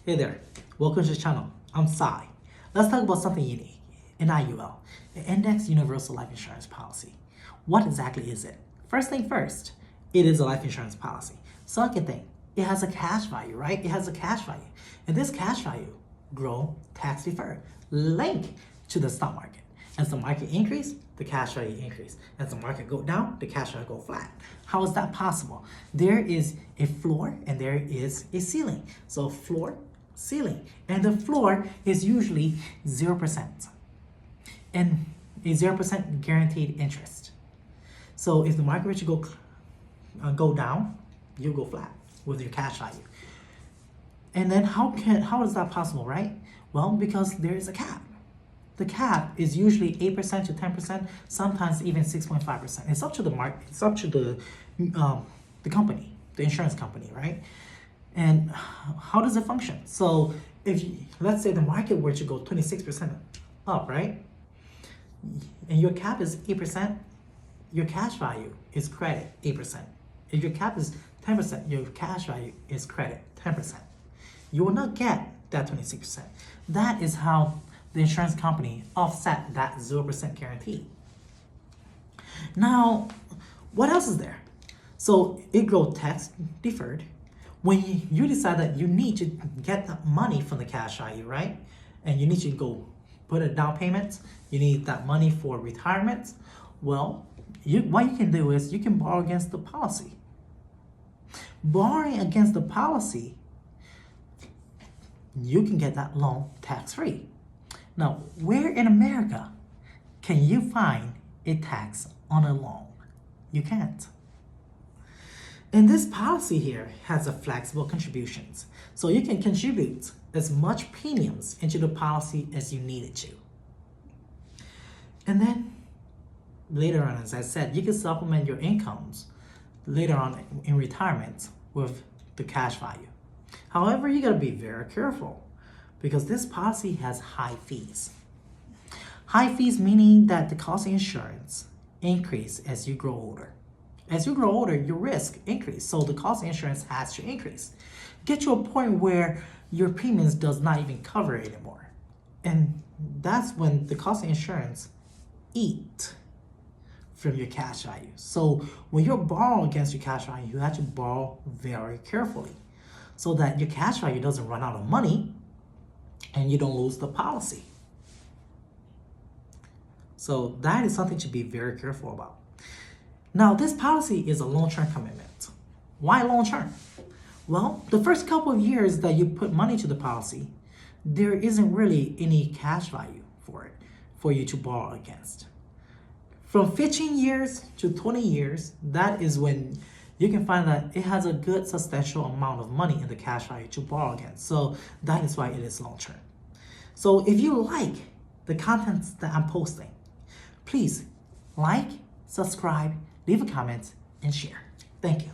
Hey there, welcome to the channel. I'm Sai. Let's talk about something unique, an IUL, an Index Universal Life Insurance Policy. What exactly is it? First thing first, it is a life insurance policy. Second thing, it has a cash value, right? It has a cash value. And this cash value grow tax deferred, linked to the stock market. As the market increase, the cash value increase. As the market go down, the cash value go flat. How is that possible? There is a floor and there is a ceiling. So floor, ceiling. And the floor is usually 0%. And a 0% guaranteed interest. So if the market rate go down, you go flat with your cash value. And then how is that possible, right? Well, because there is a cap. The cap is usually 8% to 10%, sometimes even 6.5%. It's up to the market. It's up to the company, the insurance company, right? And how does it function? So if let's say the market were to go 26% up, right? And your cap is 8%, your cash value is credit 8%. If your cap is 10%, your cash value is credit 10%. You will not get that 26%. That is how the insurance company offset that 0% guarantee. Now, what else is there? So it grows tax deferred. When you decide that you need to get the money from the cash value, right? And you need to go put a down payment, you need that money for retirement. Well, what you can do is you can borrow against the policy. Borrowing against the policy, you can get that loan tax-free. Now, where in America can you find a tax on a loan? You can't. And this policy here has a flexible contributions. So you can contribute as much premiums into the policy as you need it to. And then later on, as I said, you can supplement your incomes later on in retirement with the cash value. However, you gotta be very careful because this policy has high fees. High fees meaning that the cost of insurance increase as you grow older. As you grow older, your risk increase, so the cost of insurance has to increase. Get to a point where your premiums does not even cover it anymore. And that's when the cost of insurance eat from your cash value. So when you're borrowing against your cash value, you have to borrow very carefully so that your cash value doesn't run out of money and you don't lose the policy. So that is something to be very careful about. Now, this policy is a long-term commitment. Why long-term? Well, the first couple of years that you put money to the policy, there isn't really any cash value for it, for you to borrow against. From 15 years to 20 years, that is when you can find that it has a good substantial amount of money in the cash value to borrow against. So that is why it is long-term. So if you like the contents that I'm posting, please like, subscribe, leave a comment, and share. Thank you.